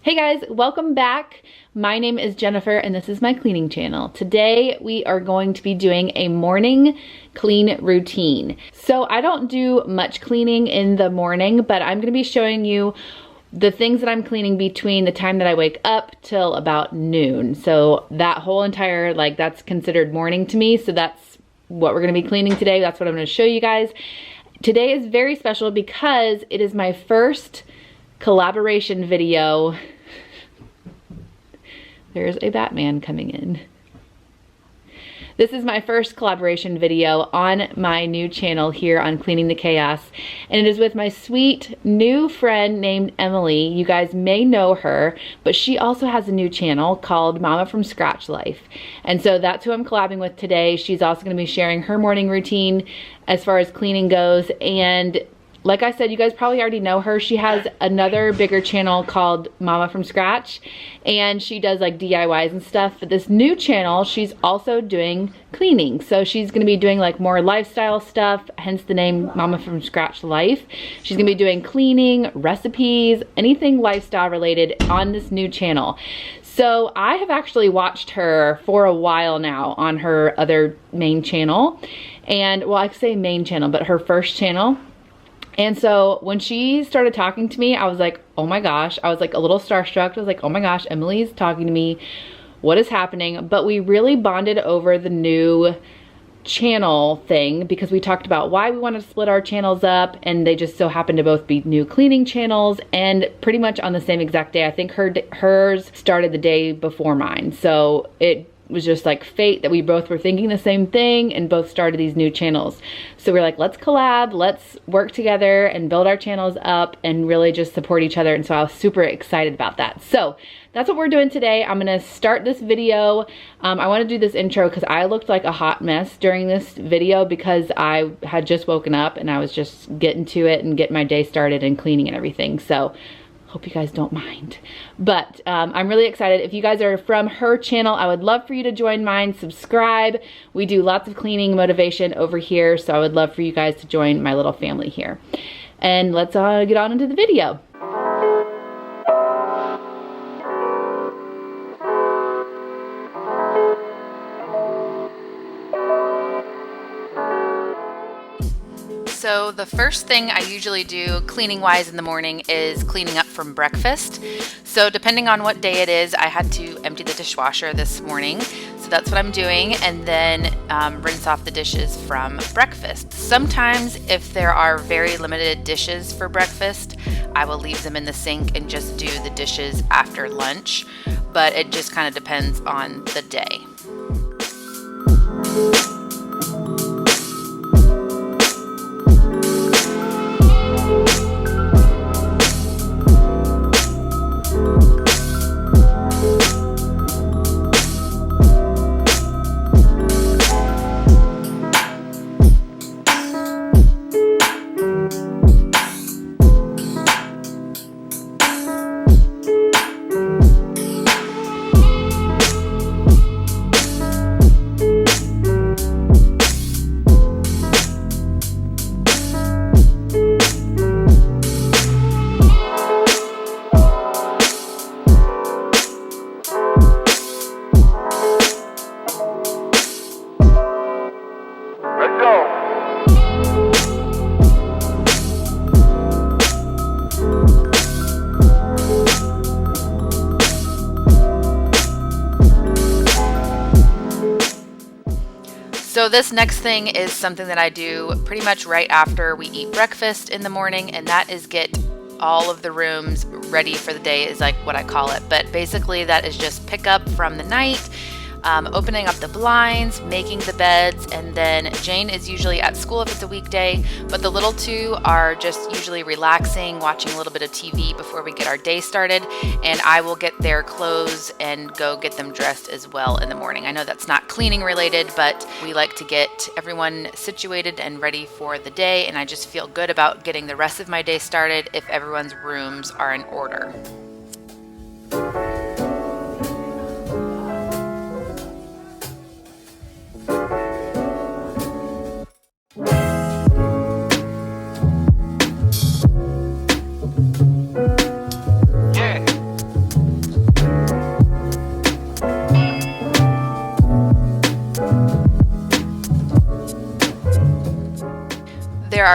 Hey guys, welcome back. My name is Jennifer and this is my cleaning channel. Today we are going to be doing a morning clean routine. So I don't do much cleaning in the morning, but I'm going to be showing you the things that I'm cleaning between the time that I wake up till about noon. So that whole entire, that's considered morning to me. So that's what we're going to be cleaning today. That's what I'm going to show you guys. Today is very special because it is my first collaboration video. There's a Batman coming in. This is my first collaboration video on my new channel here on Cleaning the Chaos, and it is with my sweet new friend named Emily. You guys may know her, but she also has a new channel called Mama from Scratch Life, and so that's who I'm collabing with today. She's also going to be sharing her morning routine as far as cleaning goes, and like I said, you guys probably already know her. She has another bigger channel called Mama from Scratch, and she does like DIYs and stuff. But this new channel, she's also doing cleaning. So she's gonna be doing like more lifestyle stuff, hence the name Mama from Scratch Life. She's gonna be doing cleaning, recipes, anything lifestyle related on this new channel. So I have actually watched her for a while now on her other main channel. And well, I say main channel, but her first channel. And so when she started talking to me, I was like, oh my gosh, I was like a little starstruck. I was like, oh my gosh, Emily's talking to me. What is happening? But we really bonded over the new channel thing because we talked about why we wanted to split our channels up, and they just so happened to both be new cleaning channels and pretty much on the same exact day. I think hers started the day before mine. So it was just like fate that we both were thinking the same thing and both started these new channels. So we're like, let's collab, let's work together and build our channels up and really just support each other. And so I was super excited about that. So that's what we're doing today. I'm gonna start this video. I wanna do this intro because I looked like a hot mess during this video because I had just woken up and I was just getting to it and getting my day started and cleaning and everything. So hope you guys don't mind. But I'm really excited. If you guys are from her channel, I would love for you to join mine, subscribe. We do lots of cleaning motivation over here, so I would love for you guys to join my little family here. And let's get on into the video. So the first thing I usually do cleaning wise in the morning is cleaning up from breakfast. So depending on what day it is, I had to empty the dishwasher this morning. So that's what I'm doing, and then rinse off the dishes from breakfast. Sometimes if there are very limited dishes for breakfast, I will leave them in the sink and just do the dishes after lunch, but it just kind of depends on the day. So this next thing is something that I do pretty much right after we eat breakfast in the morning, and that is get all of the rooms ready for the day, is like what I call it. But basically that is just pick up from the night, opening up the blinds, making the beds, and then Jane is usually at school if it's a weekday, but the little two are just usually relaxing, watching a little bit of TV before we get our day started, and I will get their clothes and go get them dressed as well in the morning. I know that's not cleaning related, but we like to get everyone situated and ready for the day, and I just feel good about getting the rest of my day started if everyone's rooms are in order.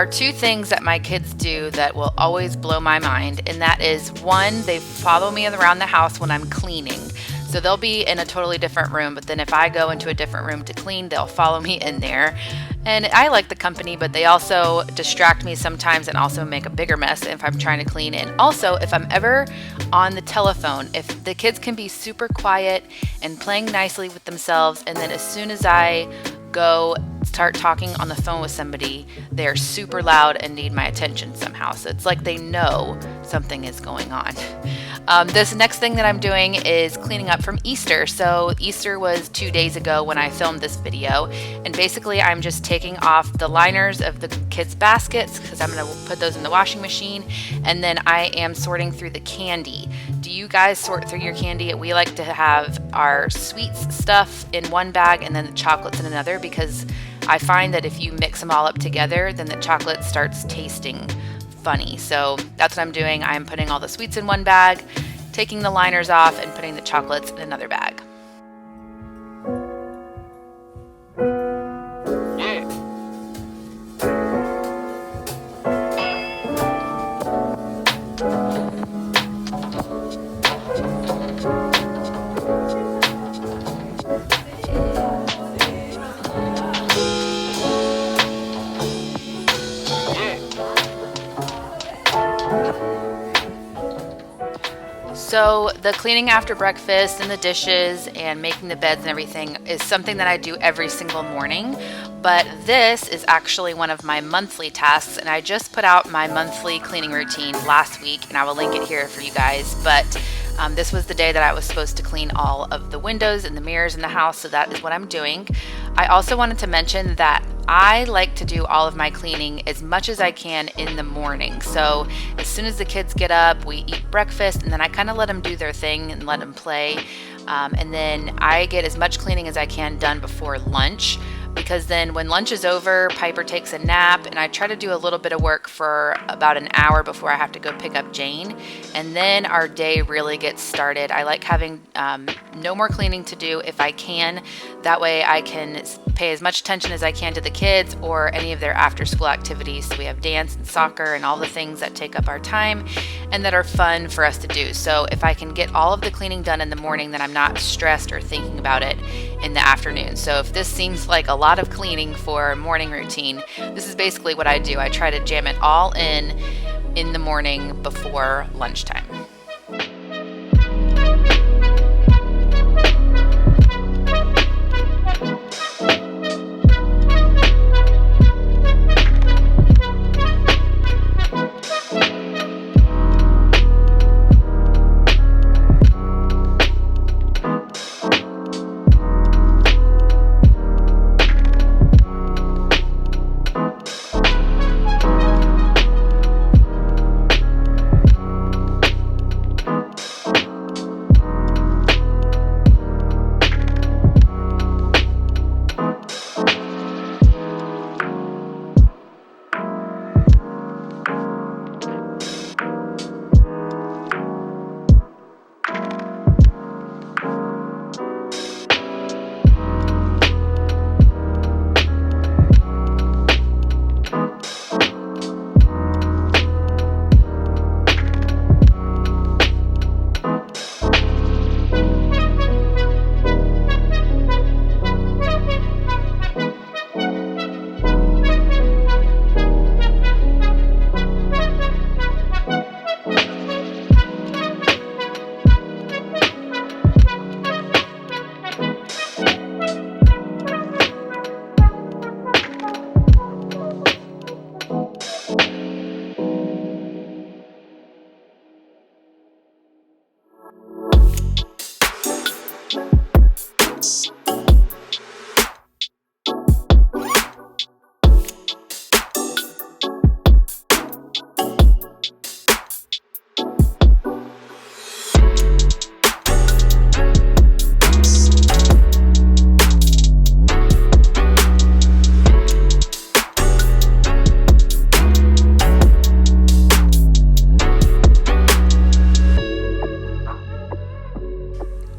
are two things that my kids do that will always blow my mind, and that is, one, they follow me around the house when I'm cleaning. So they'll be in a totally different room, but then if I go into a different room to clean, they'll follow me in there. And I like the company, but they also distract me sometimes and also make a bigger mess if I'm trying to clean. And also, if I'm ever on the telephone, if the kids can be super quiet and playing nicely with themselves, and then as soon as I go start talking on the phone with somebody, they're super loud and need my attention somehow. So it's like they know something is going on. This next thing that I'm doing is cleaning up from Easter. So Easter was 2 days ago when I filmed this video, and basically I'm just taking off the liners of the kids' baskets because I'm going to put those in the washing machine, and then I am sorting through the candy. Do you guys sort through your candy? We like to have our sweets stuff in one bag and then the chocolates in another, because I find that if you mix them all up together, then the chocolate starts tasting funny. So that's what I'm doing. I'm putting all the sweets in one bag, taking the liners off, and putting the chocolates in another bag. So the cleaning after breakfast and the dishes and making the beds and everything is something that I do every single morning, but this is actually one of my monthly tasks, and I just put out my monthly cleaning routine last week, and I will link it here for you guys. But this was the day that I was supposed to clean all of the windows and the mirrors in the house, so that is what I'm doing. I also wanted to mention that I like to do all of my cleaning as much as I can in the morning. So as soon as the kids get up, we eat breakfast, and then I kind of let them do their thing and let them play. And then I get as much cleaning as I can done before lunch, because then when lunch is over, Piper takes a nap, and I try to do a little bit of work for about an hour before I have to go pick up Jane, and then our day really gets started. I like having no more cleaning to do if I can. That way I can pay as much attention as I can to the kids or any of their after school activities. So we have dance and soccer and all the things that take up our time and that are fun for us to do. So if I can get all of the cleaning done in the morning, then I'm not stressed or thinking about it in the afternoon. So if this seems like a lot of cleaning for a morning routine, this is basically what I do. I try to jam it all in the morning before lunchtime.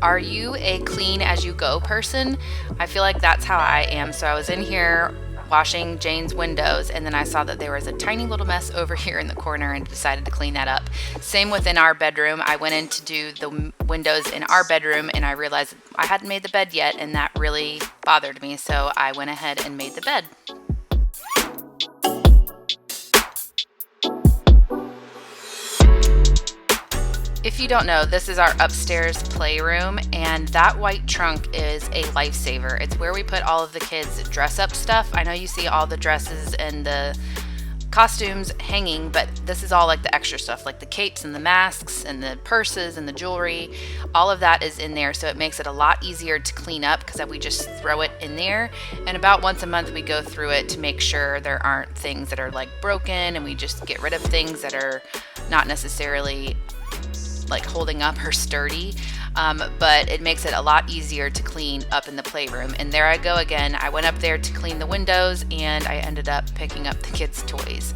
Are you a clean as you go person? I feel like that's how I am. So I was in here washing Jane's windows, and then I saw that there was a tiny little mess over here in the corner and decided to clean that up. Same within our bedroom. I went in to do the windows in our bedroom and I realized I hadn't made the bed yet, and that really bothered me, so I went ahead and made the bed. If you don't know, this is our upstairs playroom, and that white trunk is a lifesaver. It's where we put all of the kids' dress-up stuff. I know you see all the dresses and the costumes hanging, but this is all like the extra stuff, like the capes and the masks and the purses and the jewelry. All of that is in there, so it makes it a lot easier to clean up because we just throw it in there. And about once a month we go through it to make sure there aren't things that are like broken, and we just get rid of things that are not necessarily like holding up or sturdy, but it makes it a lot easier to clean up in the playroom. And there I go again. I went up there to clean the windows and I ended up picking up the kids' toys.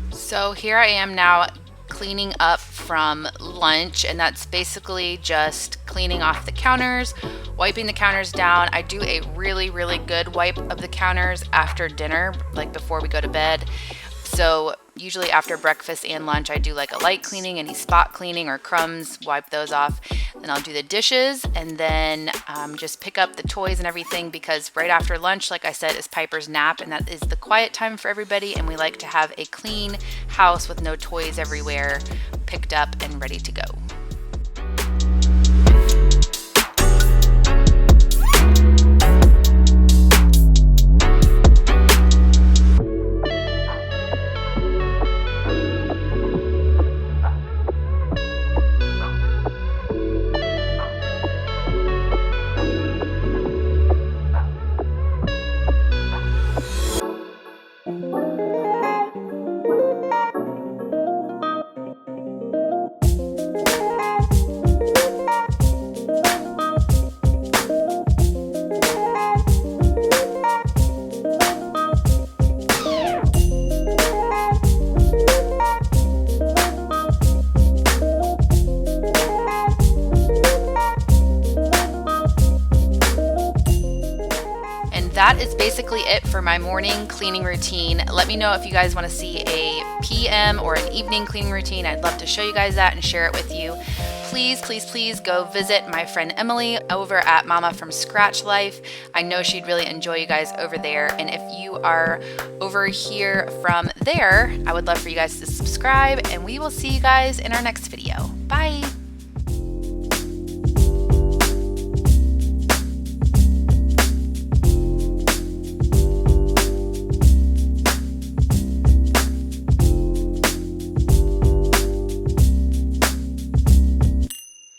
So here I am now cleaning up from lunch, and that's basically just cleaning off the counters, wiping the counters down. I do a really good wipe of the counters after dinner, like before we go to bed. So usually after breakfast and lunch, I do like a light cleaning, any spot cleaning or crumbs, wipe those off. Then I'll do the dishes, and then just pick up the toys and everything, because right after lunch, like I said, is Piper's nap, and that is the quiet time for everybody, and we like to have a clean house with no toys everywhere, picked up and ready to go. That is basically it for my morning cleaning routine. Let me know if you guys want to see a PM or an evening cleaning routine. I'd love to show you guys that and share it with you. Please go visit my friend Emily over at Mama from Scratch Life. I know she'd really enjoy you guys over there. And if you are over here from there, I would love for you guys to subscribe, and we will see you guys in our next video. Bye.